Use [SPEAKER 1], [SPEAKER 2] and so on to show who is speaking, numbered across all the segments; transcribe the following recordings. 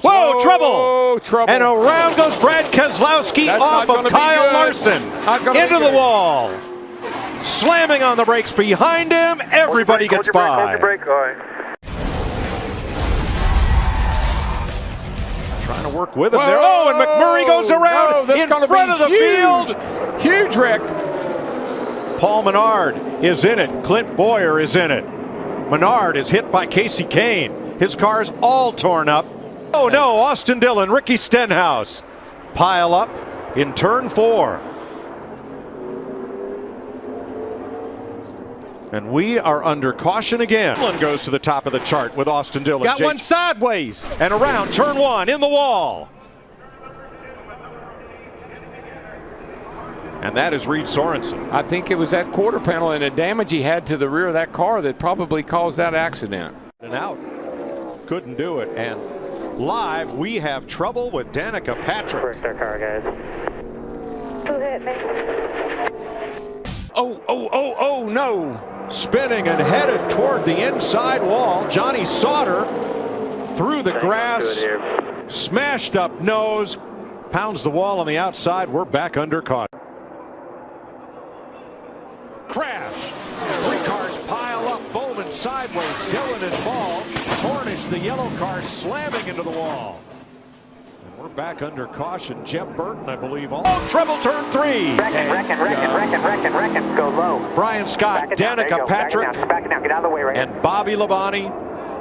[SPEAKER 1] Whoa, trouble!
[SPEAKER 2] Oh, trouble.
[SPEAKER 1] And around goes Brad Keselowski off of Kyle Larson into the wall. Slamming on the brakes behind him. Everybody gets by. Trying to work with him there. Oh, and McMurray goes around in front of the field.
[SPEAKER 2] Huge wreck.
[SPEAKER 1] Paul Menard is in it. Clint Boyer is in it. Menard is hit by Casey Kane. His car's all torn up. Oh no, Austin Dillon, Ricky Stenhouse pile up in turn 4. And we are under caution again. Dillon goes to the top of the chart with Austin Dillon.
[SPEAKER 2] Got one sideways.
[SPEAKER 1] And around turn 1 in the wall. And that is Reed Sorensen.
[SPEAKER 2] I think it was that quarter panel and the damage he had to the rear of that car that probably caused that accident.
[SPEAKER 1] And out. Couldn't do it. And live, we have trouble with Danica Patrick.
[SPEAKER 3] Correct our car, guys. Who hit me?
[SPEAKER 2] Oh, no.
[SPEAKER 1] Spinning and headed toward the inside wall. Johnny Sauter through the grass. Smashed up nose. Pounds the wall on the outside. We're back under caution. Crash. 3 cars pile up. Bowman sideways. Dillon involved. Cornish, the yellow car, slamming into the wall. And we're back under caution. Jeff Burton, I believe. Oh, treble turn 3.
[SPEAKER 3] Reckon. Go low.
[SPEAKER 1] Brian Scott, Danica Patrick,
[SPEAKER 3] Back it down. Get out of the way right
[SPEAKER 1] and Bobby Labonte.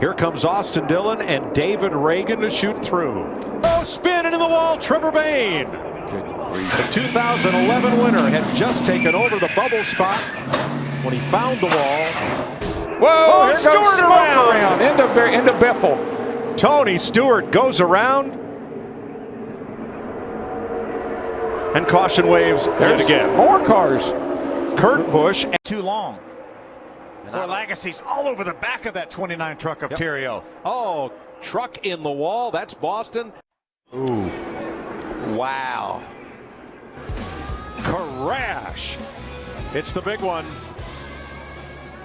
[SPEAKER 1] Here comes Austin Dillon and David Reagan to shoot through. Oh, spin into the wall. Trevor Bayne. The 2011 winner had just taken over the bubble spot when he found the wall.
[SPEAKER 2] Whoa, here
[SPEAKER 1] Stewart
[SPEAKER 2] goes
[SPEAKER 1] around
[SPEAKER 2] into Biffle.
[SPEAKER 1] Tony Stewart goes around. And caution waves yet again.
[SPEAKER 2] More cars.
[SPEAKER 1] Kurt Busch.
[SPEAKER 4] Too long. And Legacy's all over the back of that 29 truck of Terrio.
[SPEAKER 1] Oh, truck in the wall. That's Boston. Ooh. Wow. Crash. It's the big one.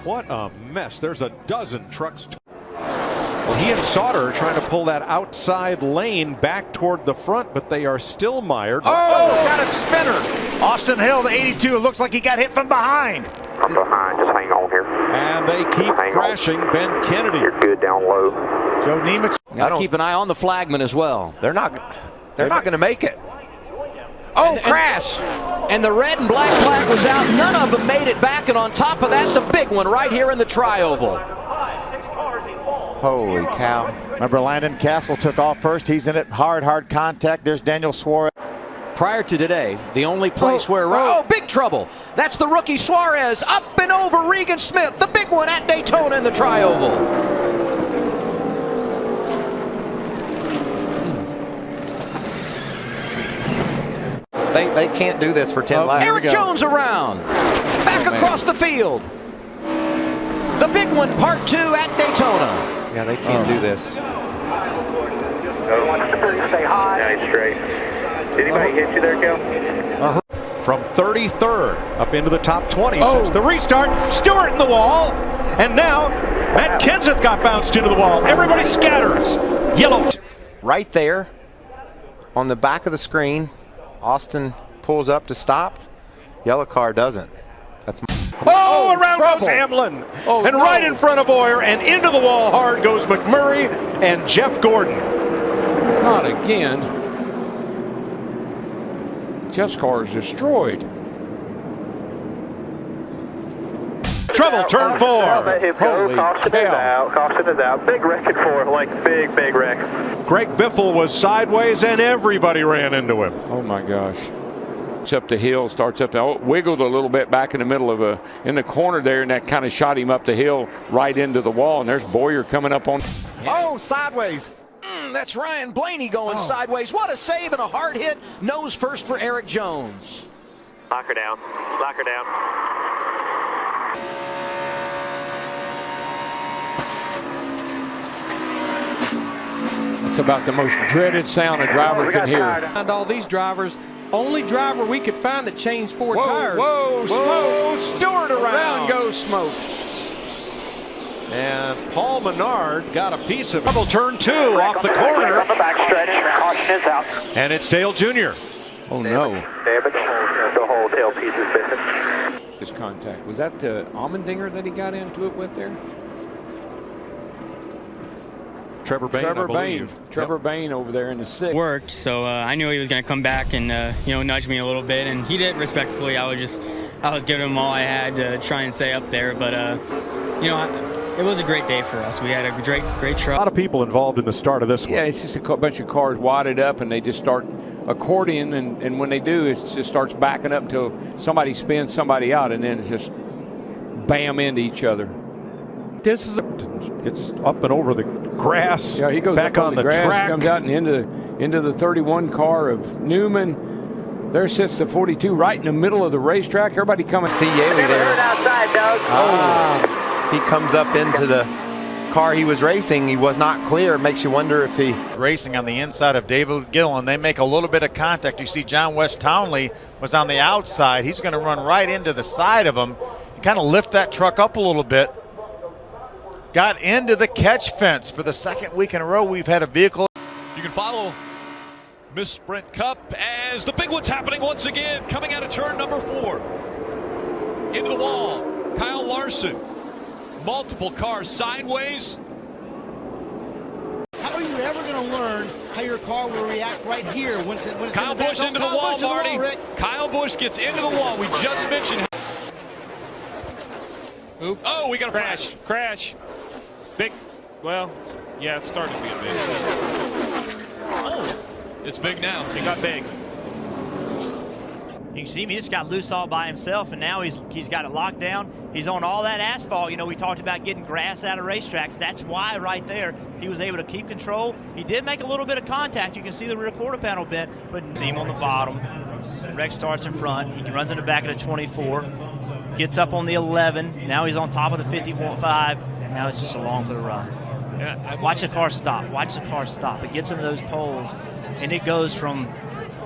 [SPEAKER 1] What a mess. There's a dozen trucks. Well, he and Sauter are trying to pull that outside lane back toward the front, but they are still mired.
[SPEAKER 4] Oh, got a spinner. Austin Hill, the 82, looks like he got hit from behind.
[SPEAKER 3] I'm behind. Just hang on here.
[SPEAKER 1] And they keep crashing. Ben Kennedy.
[SPEAKER 3] You're good down low.
[SPEAKER 4] Joe Nemec.
[SPEAKER 5] Got to keep an eye on the flagman as well.
[SPEAKER 6] They're not going to make it. Oh, crash!
[SPEAKER 5] And the red and black flag was out. None of them made it back. And on top of that, the big one right here in the tri-oval.
[SPEAKER 6] Holy cow.
[SPEAKER 4] Remember, Landon Castle took off first. He's in it. Hard contact. There's Daniel Suarez.
[SPEAKER 5] Prior to today, the only place where... Oh, big trouble. That's the rookie Suarez up and over Regan Smith. The big one at Daytona in the tri-oval.
[SPEAKER 6] They can't do this for 10 laps.
[SPEAKER 5] Eric Jones around. Back across the field. The big one, part 2 at Daytona.
[SPEAKER 6] Yeah, they can't do this.
[SPEAKER 3] Stay high. Nice straight. Did anybody hit you there, Kel?
[SPEAKER 1] From 33rd up into the top 20 since the restart. Stewart in the wall. And now Matt Kenseth got bounced into the wall. Everybody scatters. Yellow.
[SPEAKER 6] Right there on the back of the screen, Austin pulls up to stop. Yellow car doesn't. That's
[SPEAKER 1] around goes Hamlin. And right in front of Boyer and into the wall hard goes McMurray and Jeff Gordon.
[SPEAKER 2] Not again. Jeff's car is destroyed.
[SPEAKER 1] Trouble, turn 4.
[SPEAKER 2] Holy cow.
[SPEAKER 3] Caution is out. Big wrecking for like big wreck.
[SPEAKER 1] Greg Biffle was sideways and everybody ran into him.
[SPEAKER 2] Oh my gosh. Up the hill, starts up the wiggled a little bit back in the middle of in the corner there, and that kind of shot him up the hill right into the wall. And there's Boyer coming up on.
[SPEAKER 4] Oh, sideways.
[SPEAKER 5] That's Ryan Blaney going sideways. What a save and a hard hit. Nose first for Eric Jones.
[SPEAKER 3] Lock her down. Lock her down.
[SPEAKER 2] That's about the most dreaded sound a driver can hear.
[SPEAKER 7] And all these drivers, only driver we could find that changed 4 tires.
[SPEAKER 2] Whoa, smoke.
[SPEAKER 1] Stewart around.
[SPEAKER 2] Goes smoke.
[SPEAKER 1] And Paul Menard got a piece of double turn 2 off the corner.
[SPEAKER 3] Caution is out.
[SPEAKER 1] And it's Dale Jr.
[SPEAKER 2] Oh no.
[SPEAKER 3] Damage. The whole tailpiece is missing.
[SPEAKER 2] His contact. Was that the Almendinger that he got into it with there?
[SPEAKER 1] Trevor Bain, I believe.
[SPEAKER 2] Trevor Bain over there in the 6th.
[SPEAKER 8] Worked, so I knew he was going to come back and nudge me a little bit, and he did respectfully. I was giving him all I had to try and stay up there, but it was a great day for us. We had a great truck.
[SPEAKER 1] A lot of people involved in the start of this one.
[SPEAKER 2] Yeah, it's just a bunch of cars wadded up, and they just start accordion, and when they do, it just starts backing up until somebody spins somebody out, and then it's just bam into each other.
[SPEAKER 1] It's up and over the grass.
[SPEAKER 2] Yeah, he goes
[SPEAKER 1] back
[SPEAKER 2] up
[SPEAKER 1] on the
[SPEAKER 2] grass,
[SPEAKER 1] track.
[SPEAKER 2] comes out and into the 31 car of Newman. There sits the 42 right in the middle of the racetrack. Everybody coming.
[SPEAKER 6] See Yaley there.
[SPEAKER 3] Outside, Doug.
[SPEAKER 6] He comes up into the car he was racing. He was not clear. It makes you wonder if he...
[SPEAKER 4] Racing on the inside of David Gilliland. They make a little bit of contact. You see John West Townley was on the outside. He's going to run right into the side of him. Kind of lift that truck up a little bit. Got into the catch fence for the second week in a row. We've had a vehicle.
[SPEAKER 9] You can follow Miss Sprint Cup as the big one's happening once again, coming out of turn number 4. Into the wall, Kyle Larson. Multiple cars sideways.
[SPEAKER 10] How are you ever going to learn how your car will react right here when it's
[SPEAKER 9] Kyle Busch into the wall, Marty. Kyle Busch gets into the wall. We just mentioned. Oop. Oh, we got a crash.
[SPEAKER 11] Crash. Big. Well, yeah, it started being big.
[SPEAKER 9] Oh, it's big now.
[SPEAKER 11] It got big.
[SPEAKER 12] You can see him, he just got loose all by himself, and now he's got it locked down. He's on all that asphalt. You know, we talked about getting grass out of racetracks. That's why right there he was able to keep control. He did make a little bit of contact. You can see the rear quarter panel bent, but see him on the bottom. Rex starts in front. He runs in the back of the 24, gets up on the 11. Now he's on top of the 55, and now it's just along for the ride.
[SPEAKER 11] Yeah,
[SPEAKER 12] watch the car stop. Watch the car stop. It gets into those poles, and it goes from,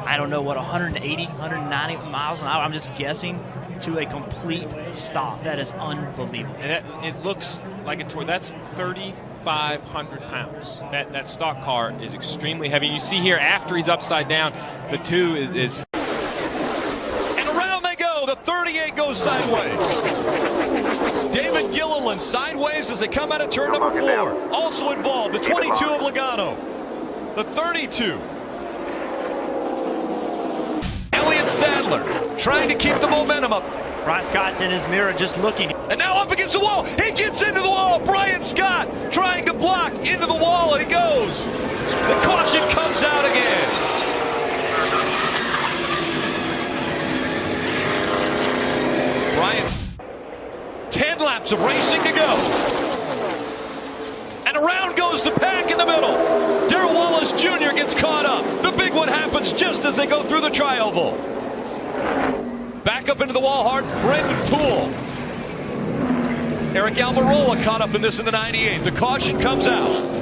[SPEAKER 12] I don't know what, 180, 190 miles an hour, I'm just guessing, to a complete stop. That is unbelievable.
[SPEAKER 11] And it looks like a tour. That's 3,500 pounds. That stock car is extremely heavy. You see here, after he's upside down, the 2 is...
[SPEAKER 9] And around they go. The 38 goes sideways. David Gilliland sideways as they come out of turn number 4. Also involved, the 22 of Logano. The 32. Elliott Sadler trying to keep the momentum up.
[SPEAKER 12] Brian Scott's in his mirror just looking.
[SPEAKER 9] And now up against the wall. He gets into the wall. Brian Scott trying to block into the wall, and he goes. The caution comes out again. Brian, 10 laps of racing to go. And around goes the pack in the middle. Darrell Wallace Jr. gets caught up. The big one happens just as they go through the tri-oval. Back up into the wall hard, Brendan Poole. Eric Almirola caught up in this in the 98. The caution comes out.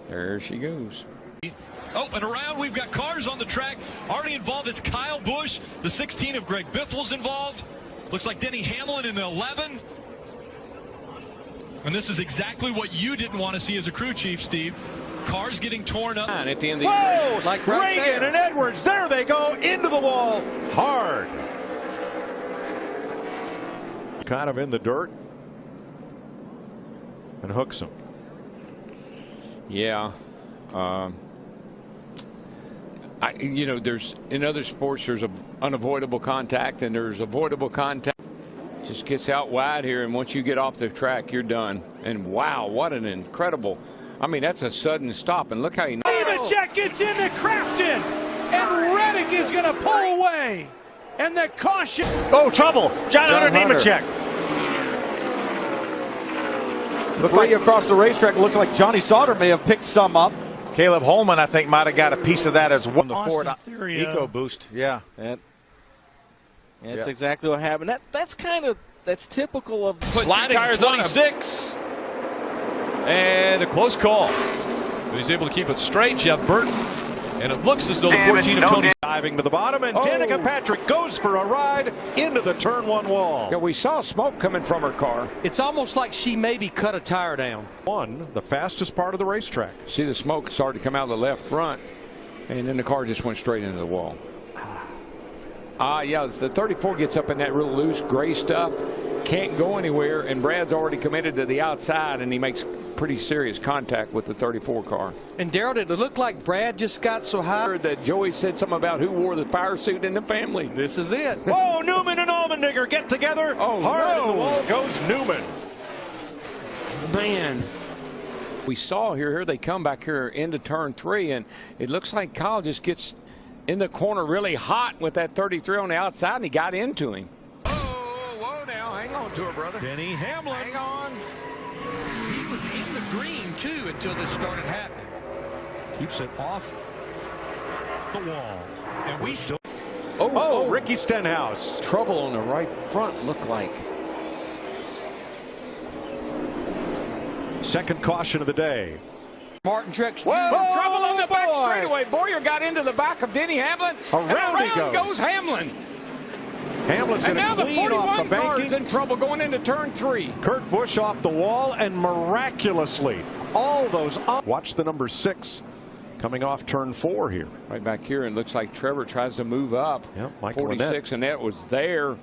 [SPEAKER 2] There she goes.
[SPEAKER 9] Oh, and around we've got cars on the track. Already involved is Kyle Busch. The 16 of Greg Biffle's involved. Looks like Denny Hamlin in the 11. And this is exactly what you didn't want to see as a crew chief, Steve. Cars getting torn up.
[SPEAKER 2] And at the end of the
[SPEAKER 1] Whoa!
[SPEAKER 2] like right
[SPEAKER 1] Reagan
[SPEAKER 2] there.
[SPEAKER 1] and Edwards, there they go, into the wall, hard. Kind of in the dirt. And hooks him.
[SPEAKER 2] Yeah. There's in other sports there's unavoidable contact and there's avoidable contact. Just gets out wide here, and once you get off the track, you're done. And wow, what an incredible! I mean, that's a sudden stop, and look how he.
[SPEAKER 7] Nemechek gets into Crafton, and Reddick is going to pull away, and the caution.
[SPEAKER 4] Oh, trouble! John Hunter Nemechek.
[SPEAKER 13] Debris across the racetrack. Looked like Johnny Sauter may have picked some up.
[SPEAKER 4] Caleb Holman, I think, might have got a piece of that as well. The Ford
[SPEAKER 7] Theory,
[SPEAKER 4] EcoBoost, yeah.
[SPEAKER 13] And that's exactly what happened. That's typical of
[SPEAKER 9] sliding
[SPEAKER 11] tires
[SPEAKER 9] 26. And a close call. But he's able to keep it straight. Jeff Burton And it looks as though the 14 of Tony
[SPEAKER 1] diving to the bottom, and Danica Patrick goes for a ride into the turn one wall.
[SPEAKER 2] Yeah, we saw smoke coming from her car.
[SPEAKER 7] It's almost like she maybe cut a tire down.
[SPEAKER 1] The fastest part of the racetrack.
[SPEAKER 2] See the smoke started to come out of the left front, and then the car just went straight into the wall. Yeah, the 34 gets up in that real loose gray stuff, can't go anywhere, and Brad's already committed to the outside, and he makes pretty serious contact with the 34 car.
[SPEAKER 7] And Darrell, did it look like Brad just got so high?
[SPEAKER 2] I heard that Joey said something about who wore the fire suit in the family.
[SPEAKER 7] This is it.
[SPEAKER 1] Oh, Newman and Allmendinger get together. Hard in the wall goes Newman.
[SPEAKER 2] Man. We saw here they come back here into turn 3, and it looks like Kyle just gets in the corner really hot with that 33 on the outside, and he got into him. Whoa now, hang on to her, brother.
[SPEAKER 1] Denny Hamlin.
[SPEAKER 2] Hang on.
[SPEAKER 7] He was in the green, too, until this started happening.
[SPEAKER 1] Keeps it off the wall.
[SPEAKER 7] And we
[SPEAKER 1] Ricky Stenhouse.
[SPEAKER 2] Trouble on the right front, looked like.
[SPEAKER 1] Second caution of the day.
[SPEAKER 7] Martin Truex.
[SPEAKER 2] Whoa, trouble on the back straightaway. Boyer got into the back of Denny Hamlin.
[SPEAKER 1] Around he
[SPEAKER 2] goes Hamlin.
[SPEAKER 1] Hamlin's going to clean off the banking.
[SPEAKER 2] And now the 41 car is in trouble going into turn 3.
[SPEAKER 1] Kurt Busch off the wall, and miraculously, all those. Watch the number 6 coming off turn 4 here.
[SPEAKER 2] Right back here, and looks like Trevor tries to move up.
[SPEAKER 1] Yep, Michael
[SPEAKER 2] 46, and that was there.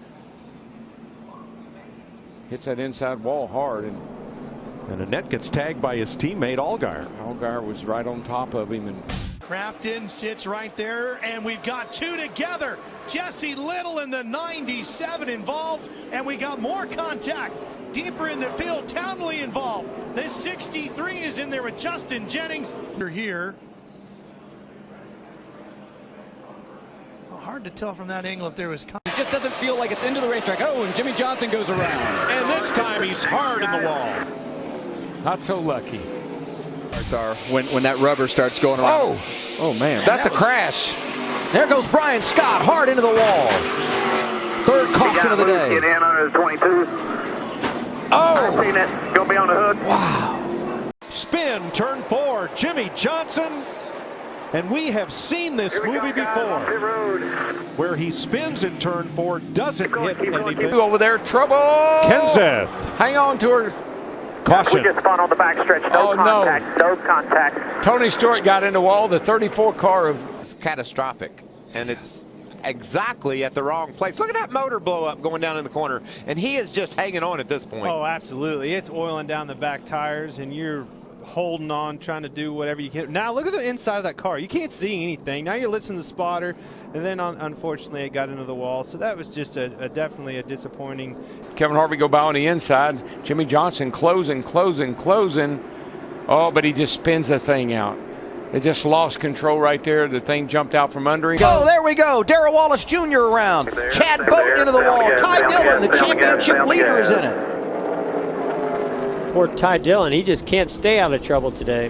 [SPEAKER 2] Hits that inside wall hard, and
[SPEAKER 1] Annette gets tagged by his teammate Allgaier.
[SPEAKER 2] Allgaier was right on top of him. And
[SPEAKER 10] Crafton sits right there, and we've got two together. Jesse Little in the 97 involved, and we got more contact deeper in the field. Townley involved. The 63 is in there with Justin Jennings. You're here. Hard to tell from that angle if there was.
[SPEAKER 5] It just doesn't feel like it's into the racetrack. Oh, and Jimmy Johnson goes around.
[SPEAKER 1] And this time he's hard in the wall.
[SPEAKER 2] Not so lucky.
[SPEAKER 5] Are when that rubber starts going around. Oh man.
[SPEAKER 6] That's a crash.
[SPEAKER 5] There goes Brian Scott hard into the wall. Third caution of the day.
[SPEAKER 3] Get in under the 22. I've seen it. Gonna be on the hood.
[SPEAKER 1] Wow. Spin, turn 4, Jimmy Johnson. And we have seen this movie before, where he spins in turn 4, doesn't hit anything.
[SPEAKER 2] Over there, trouble.
[SPEAKER 1] Kenseth.
[SPEAKER 2] Hang on to her.
[SPEAKER 1] Caution.
[SPEAKER 3] We just spun on the backstretch. No contact. No contact.
[SPEAKER 2] Tony Stewart got in the wall. The 34 car of.
[SPEAKER 6] It's catastrophic, and it's exactly at the wrong place. Look at that motor blow up going down in the corner, and he is just hanging on at this point.
[SPEAKER 14] Oh, absolutely. It's oiling down the back tires, and you're holding on, trying to do whatever you can. Now look at the inside of that car. You can't see anything. Now you're listening to the spotter, and then unfortunately it got into the wall. So that was just definitely a disappointing.
[SPEAKER 2] Kevin Harvick go by on the inside. Jimmy Johnson closing. Oh, but he just spins the thing out. It just lost control right there. The thing jumped out from under him.
[SPEAKER 5] Oh, there we go. Darrell Wallace Jr. around. Chad Boat into the wall. Ty Dillon, the championship leader, is in it.
[SPEAKER 15] Poor Ty Dillon, he just can't stay out of trouble today.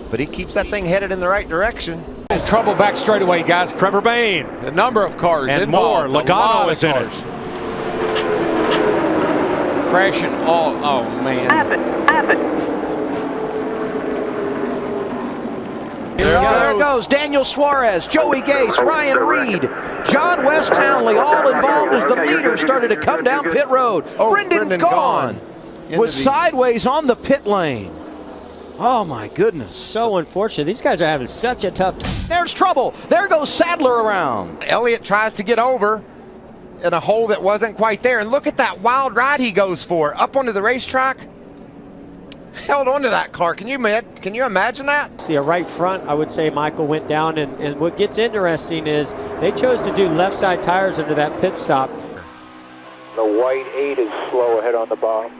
[SPEAKER 6] But he keeps that thing headed in the right direction.
[SPEAKER 2] Trouble back straightaway, guys.
[SPEAKER 1] Trevor Bayne.
[SPEAKER 2] A number of cars
[SPEAKER 1] and
[SPEAKER 2] involved.
[SPEAKER 1] more. Logano is in it.
[SPEAKER 2] Crashing all. Oh, man.
[SPEAKER 3] Happen.
[SPEAKER 5] There goes Daniel Suarez, Joey Gase, Ryan Reed, John West Townley, all involved as the leader started to come down pit road. Brendan Gaughan was sideways on the pit lane. Oh my goodness.
[SPEAKER 15] So unfortunate. These guys are having such a tough time.
[SPEAKER 5] There's trouble. There goes Sadler around.
[SPEAKER 6] Elliott tries to get over in a hole that wasn't quite there. And look at that wild ride he goes for. Up onto the racetrack. Held onto that car. Can you imagine that?
[SPEAKER 15] See a right front, I would say Michael went down. And what gets interesting is they chose to do left side tires into that pit stop.
[SPEAKER 3] The white 8 is slow ahead on the bottom.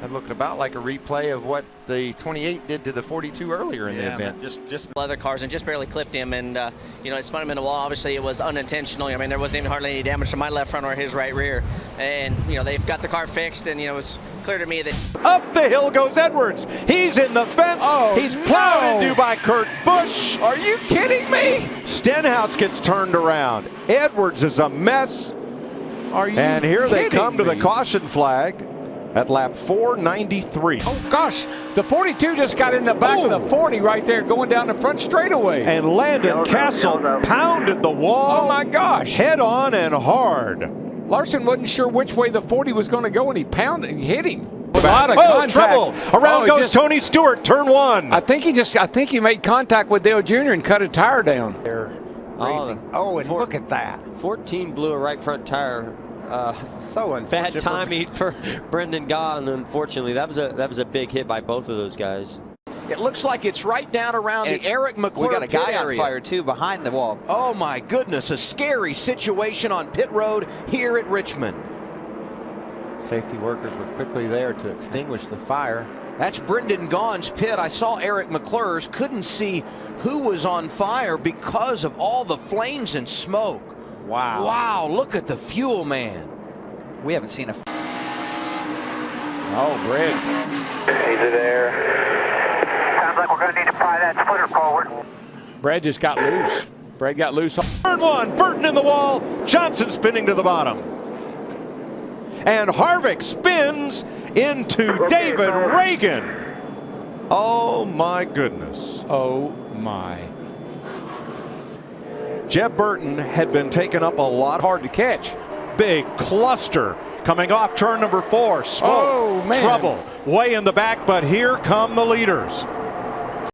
[SPEAKER 6] That looked about like a replay of what the 28 did to the 42 earlier in the event.
[SPEAKER 16] Just other cars and just barely clipped him, and it spun him in the wall. Obviously, it was unintentional. I mean, there wasn't even hardly any damage to my left front or his right rear, and they've got the car fixed, and it was clear to me that
[SPEAKER 1] up the hill goes Edwards. He's in the fence.
[SPEAKER 2] Oh,
[SPEAKER 1] he's plowed into by Kurt Busch.
[SPEAKER 2] Are you kidding me?
[SPEAKER 1] Stenhouse gets turned around. Edwards is a mess.
[SPEAKER 2] Are you
[SPEAKER 1] And here they
[SPEAKER 2] kidding
[SPEAKER 1] come to the
[SPEAKER 2] me?
[SPEAKER 1] caution flag. at lap 493.
[SPEAKER 2] Oh, gosh. The 42 just got in the back of the 40 right there going down the front straightaway.
[SPEAKER 1] And Landon Castle pounded the wall.
[SPEAKER 2] Oh, my gosh.
[SPEAKER 1] Head on and hard.
[SPEAKER 2] Larson wasn't sure which way the 40 was going to go, and he pounded and hit him. A lot of contact.
[SPEAKER 1] Trouble. Around goes Tony Stewart, turn one.
[SPEAKER 2] I think he made contact with Dale Jr. and cut a tire down.
[SPEAKER 6] Oh, and look at that.
[SPEAKER 15] 14 blew a right front tire.
[SPEAKER 6] So
[SPEAKER 15] bad timing for Brendan Gaughan. Unfortunately, that was a big hit by both of those guys.
[SPEAKER 5] It looks like it's right down around the Eric McClure
[SPEAKER 17] We got a guy
[SPEAKER 5] pit
[SPEAKER 17] on
[SPEAKER 5] area.
[SPEAKER 17] fire, too, behind the wall.
[SPEAKER 5] Oh, my goodness. A scary situation on pit road here at Richmond.
[SPEAKER 6] Safety workers were quickly there to extinguish the fire.
[SPEAKER 5] That's Brendan Gaughan's pit. I saw Eric McClure's. Couldn't see who was on fire because of all the flames and smoke.
[SPEAKER 17] Wow.
[SPEAKER 5] Wow, look at the fuel, man.
[SPEAKER 17] We haven't seen a...
[SPEAKER 2] Oh, Brett.
[SPEAKER 3] Easy there.
[SPEAKER 18] Sounds like we're going to need to pry that splitter forward.
[SPEAKER 2] Brad just got loose. Brad got loose.
[SPEAKER 1] Turn one, Burton in the wall. Johnson spinning to the bottom. And Harvick spins into David Reagan. Oh, my goodness.
[SPEAKER 2] Oh, my.
[SPEAKER 1] Jeb Burton had been taken up a lot.
[SPEAKER 2] Hard to catch.
[SPEAKER 1] Big cluster coming off turn number 4. Smoke,
[SPEAKER 2] oh, man.
[SPEAKER 1] trouble, way in the back, but here come the leaders.